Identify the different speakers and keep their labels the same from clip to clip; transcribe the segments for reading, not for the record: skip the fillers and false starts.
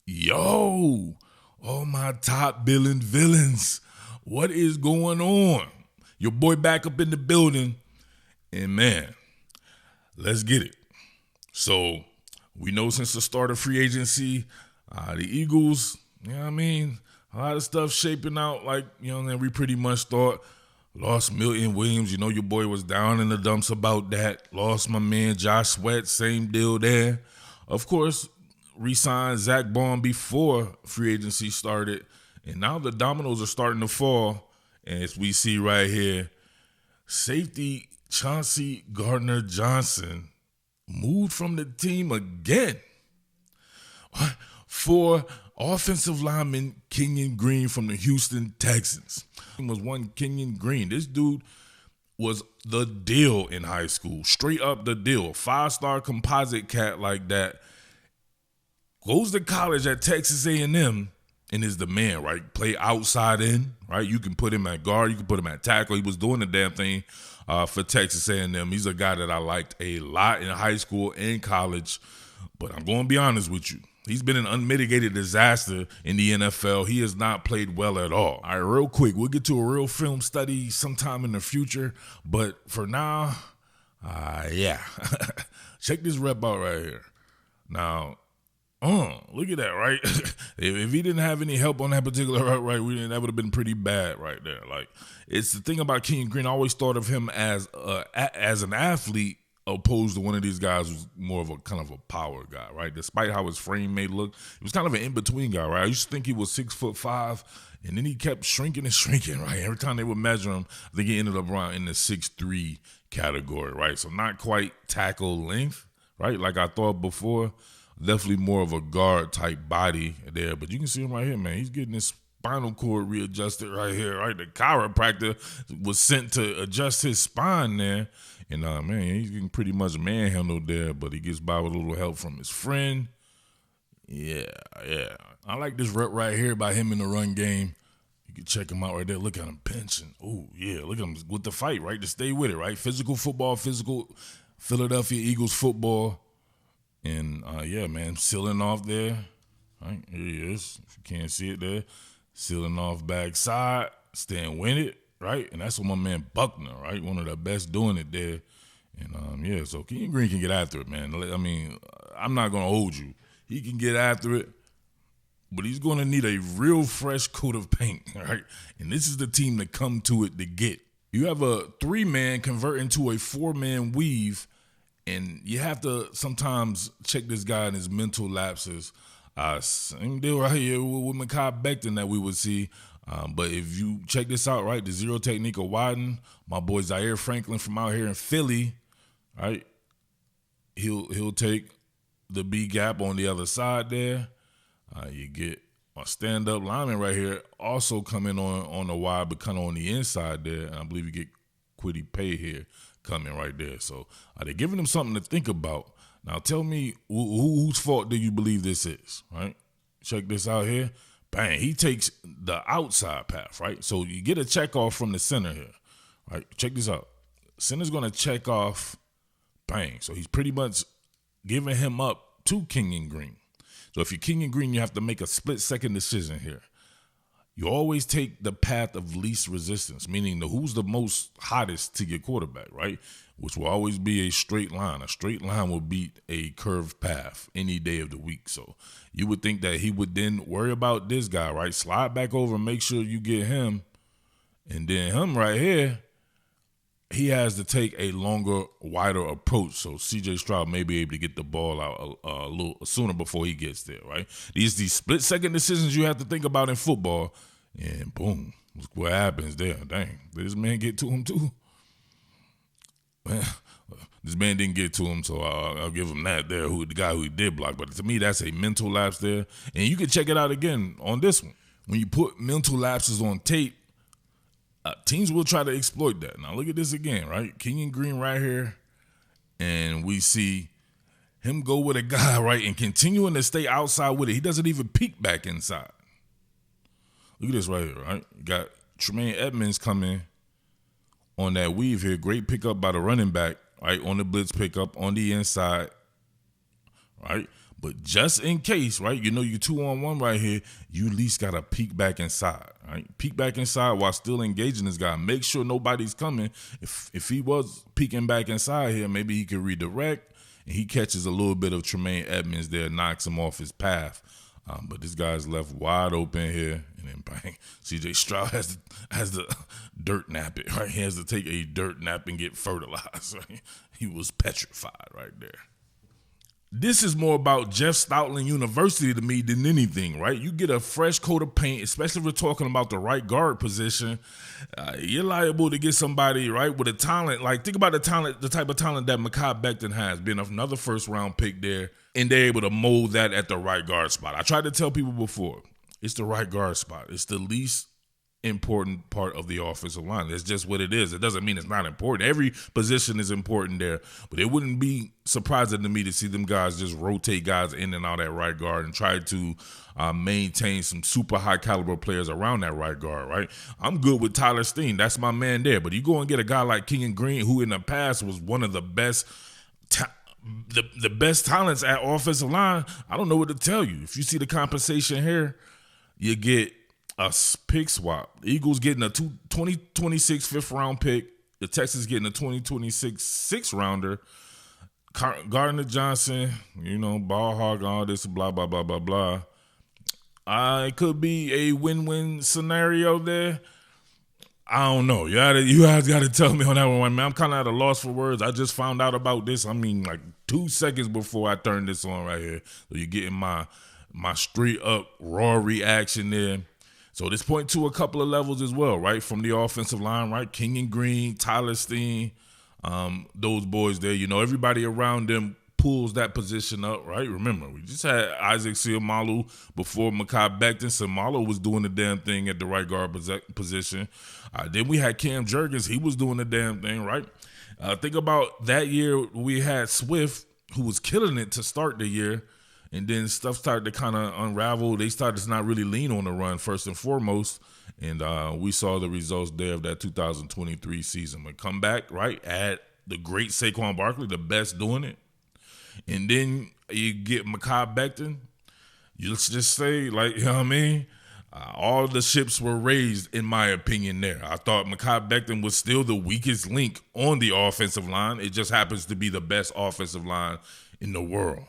Speaker 1: Yo, all my top billing villains, what is going on? Your boy back up in the building, and man, let's get it. So, we know since the start of free agency, the Eagles, you know what I mean, a lot of stuff shaping out like, we pretty much thought. Lost Milton Williams, your boy was down in the dumps about that. Lost my man Josh Sweat, same deal there. Of course, re-signed Zach Bond before free agency started. And now the dominoes are starting to fall. And as we see right here, safety Chauncey Gardner-Johnson moved from the team again for offensive lineman Kenyon Green from the Houston Texans. It was one Kenyon Green. This dude was the deal in high school, straight up the deal. 5-star composite cat like that. Goes to college at Texas A&M and is the man, right? Play outside in, right? You can put him at guard. You can put him at tackle. He was doing the damn thing for Texas A&M. He's a guy that I liked a lot in high school and college. But I'm going to be honest with you. He's been an unmitigated disaster in the NFL. He has not played well at all. All right, real quick, we'll get to a real film study sometime in the future. But for now, yeah. Check this rep out right here. Now, look at that, right? if he didn't have any help on that particular rep, right, that would have been pretty bad right there. Like, it's the thing about Kenyon Green. I always thought of him as an athlete, opposed to one of these guys who's more of a kind of a power guy, right? Despite how his frame may look, he was kind of an in-between guy, right? I used to think he was 6'5", and then he kept shrinking and shrinking, right? Every time they would measure him, I think he ended up around in the 6'3" category, right? So not quite tackle length, right? Like I thought before, definitely more of a guard type body there. But you can see him right here, man. He's getting his spinal cord readjusted right here, right? The chiropractor was sent to adjust his spine there. And, man, he's getting pretty much manhandled there, but he gets by with a little help from his friend. Yeah. I like this rep right here by him in the run game. You can check him out right there. Look at him pinching. Oh, yeah, look at him with the fight, right? To stay with it, right? Physical football, physical Philadelphia Eagles football. And, yeah, man, sealing off there. Right, here he is. If you can't see it there. Sealing off backside, staying with it. Right, and that's what my man Buckner, right, one of the best doing it there, and yeah. So Kenyon Green can get after it, man. I mean, I'm not gonna hold you. He can get after it, but he's gonna need a real fresh coat of paint, right? And this is the team to come to it to get. You have a 3-man convert into a 4-man weave, and you have to sometimes check this guy in his mental lapses. Same deal right here with Mekhi Becton that we would see. But if you check this out, right, the zero technique of Wyden, my boy Zaire Franklin from out here in Philly, right, he'll take the B gap on the other side there. You get a stand-up lineman right here also coming on the wide, but kind of on the inside there. And I believe you get Kwity Paye here coming right there. So they're giving him something to think about. Now tell me whose fault do you believe this is, right? Check this out here. Bang, he takes the outside path, right? So you get a check off from the center here, right? Check this out. Center's going to check off, bang. So he's pretty much giving him up to Kenyon Green. So if you're Kenyon Green, you have to make a split-second decision here. You always take the path of least resistance, meaning who's the most hottest to your quarterback, right? Which will always be a straight line. A straight line will beat a curved path any day of the week. So you would think that he would then worry about this guy, right? Slide back over and make sure you get him. And then him right here, he has to take a longer, wider approach. So C.J. Stroud may be able to get the ball out a little sooner before he gets there, right? These split-second decisions you have to think about in football. And boom, look what happens there. Dang, did this man get to him too? This man didn't get to him, so I'll give him that there, the guy who he did block. But to me, that's a mental lapse there. And you can check it out again on this one. When you put mental lapses on tape, teams will try to exploit that. Now, look at this again, right? Kenyon Green right here, and we see him go with a guy, right, and continuing to stay outside with it. He doesn't even peek back inside. Look at this right here, right? You got Tremaine Edmonds coming on that weave here. Great pickup by the running back, right, on the blitz pickup on the inside, right? But just in case, right, you're 2-on-1 right here, you at least got to peek back inside, right? Peek back inside while still engaging this guy. Make sure nobody's coming. If he was peeking back inside here, maybe he could redirect, and he catches a little bit of Tremaine Edmonds there, knocks him off his path. But this guy's left wide open here, and then bang, C.J. Stroud has to dirt nap it, right? He has to take a dirt nap and get fertilized, right? He was petrified right there. This is more about Jeff Stoutland University to me than anything, right? You get a fresh coat of paint, especially if we're talking about the right guard position. You're liable to get somebody, right, with a talent. Like, think about the type of talent that Mekhi Becton has, being another first-round pick there, and they're able to mold that at the right guard spot. I tried to tell people before, it's the right guard spot. It's the least important part of the offensive line. That's just what it is. It doesn't mean it's not important. Every position is important there, but it wouldn't be surprising to me to see them guys just rotate guys in and out at right guard and try to maintain some super high caliber players around that right guard, right? I'm good with Tyler Steen. That's my man there. But you go and get a guy like Kenyon Green, who in the past was one of the best the best talents at offensive line. I don't know what to tell you. If you see the compensation here, you get a pick swap. The Eagles getting a 2026 fifth-round pick. The Texans getting a 2026 sixth-rounder. Gardner-Johnson, ball hog, all this, blah, blah, blah, blah, blah. It could be a win-win scenario there. I don't know. You guys got to tell me on that one, man. I'm kind of at a loss for words. I just found out about this, like 2 seconds before I turned this on right here. So you're getting my straight-up raw reaction there. So this point to a couple of levels as well, right? From the offensive line, right? Kenyon Green, Tyler Steen, those boys there. Everybody around them pulls that position up, right? Remember, we just had Isaac Seumalo before Mekhi Becton. Seumalo was doing the damn thing at the right guard position. Then we had Cam Jurgens. He was doing the damn thing, right? Think about that year we had Swift, who was killing it to start the year. And then stuff started to kind of unravel. They started to not really lean on the run first and foremost. And we saw the results there of that 2023 season. But come back, right, at the great Saquon Barkley, the best doing it. And then you get Mekhi Becton. Let's just say, all the ships were raised, in my opinion, there. I thought Mekhi Becton was still the weakest link on the offensive line. It just happens to be the best offensive line in the world.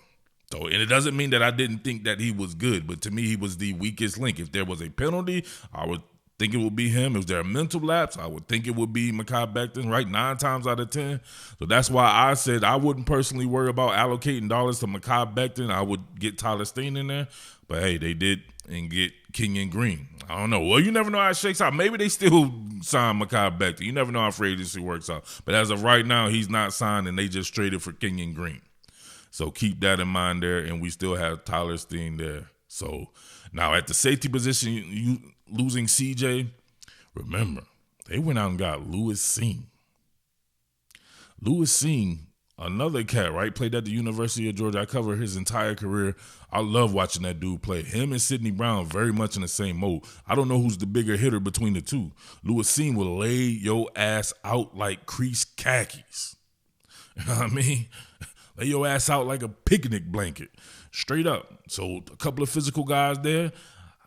Speaker 1: So, and it doesn't mean that I didn't think that he was good, but to me, he was the weakest link. If there was a penalty, I would think it would be him. If there a mental lapse, I would think it would be Mekhi Becton, right? 9 times out of 10. So that's why I said I wouldn't personally worry about allocating dollars to Mekhi Becton. I would get Tyler Steen in there. But hey, they did and get Kenyon Green. I don't know. Well, you never know how it shakes out. Maybe they still sign Mekhi Becton. You never know how free agency works out. But as of right now, he's not signed, and they just traded for Kenyon Green. So keep that in mind there, and we still have Tyler Steen there. So now at the safety position, you losing CJ, remember, they went out and got Lewis Singh. Lewis Singh, another cat, right? Played at the University of Georgia. I covered his entire career. I love watching that dude play. Him and Sidney Brown very much in the same mode. I don't know who's the bigger hitter between the two. Lewis Singh will lay your ass out like creased khakis. You know what I mean? Lay your ass out like a picnic blanket, straight up. So a couple of physical guys there.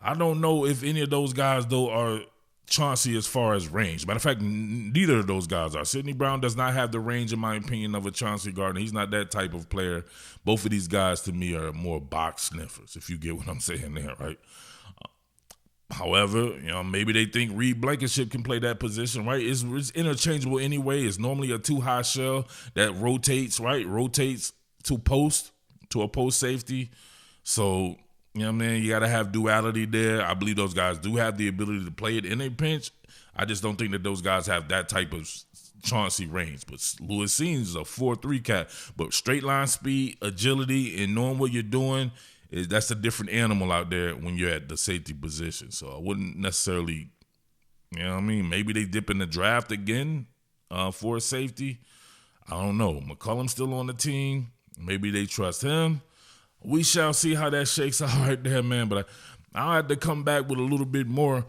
Speaker 1: I don't know if any of those guys, though, are Chauncey as far as range. Matter of fact, neither of those guys are. Sidney Brown does not have the range, in my opinion, of a Chauncey Gardner. He's not that type of player. Both of these guys, to me, are more box sniffers, if you get what I'm saying there, right? However, maybe they think Reed Blankenship can play that position, right? It's interchangeable anyway. It's normally a 2-high shell that rotates, right? Rotates to a post safety. So, you got to have duality there. I believe those guys do have the ability to play it in a pinch. I just don't think that those guys have that type of Chauncey range. But Lewis Singh is a 4.3 cat. But straight line speed, agility, and knowing what you're doing, that's a different animal out there when you're at the safety position. So I wouldn't necessarily, maybe they dip in the draft again for a safety. I don't know. McCollum's still on the team. Maybe they trust him. We shall see how that shakes out right there, man. But I'll have to come back with a little bit more.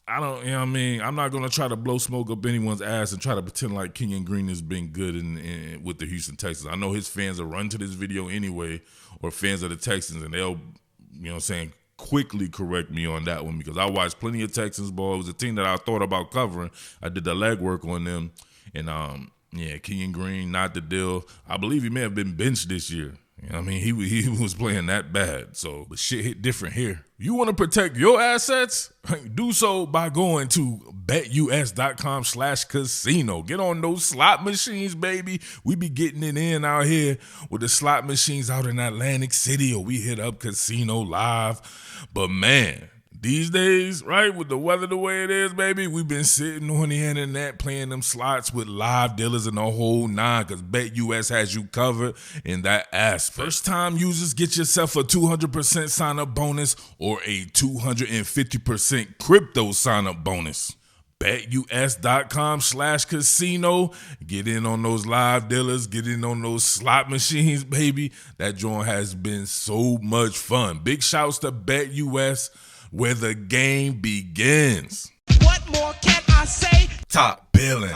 Speaker 1: I don't, you know what I mean? I'm not going to try to blow smoke up anyone's ass and try to pretend like Kenyon Green has been good with the Houston Texans. I know his fans will run to this video anyway, or fans of the Texans, and they'll, you know what I'm saying, quickly correct me on that one because I watched plenty of Texans ball. It was a team that I thought about covering. I did the legwork on them. And, yeah, Kenyon Green, not the deal. I believe he may have been benched this year. You know what I mean? He was playing that bad. So, but shit hit different here. You want to protect your assets? Do so by going to betus.com/casino. Get on those slot machines, baby. We be getting it in out here with the slot machines out in Atlantic City, or we hit up Casino Live. But man, these days, right, with the weather the way it is, baby, we've been sitting on the internet playing them slots with live dealers and the whole nine because BetUS has you covered in that aspect. First-time users, get yourself a 200% sign-up bonus or a 250% crypto sign-up bonus. BetUS.com/casino. Get in on those live dealers. Get in on those slot machines, baby. That joint has been so much fun. Big shouts to BetUS, where the game begins.
Speaker 2: What more can I say?
Speaker 1: Top Billin.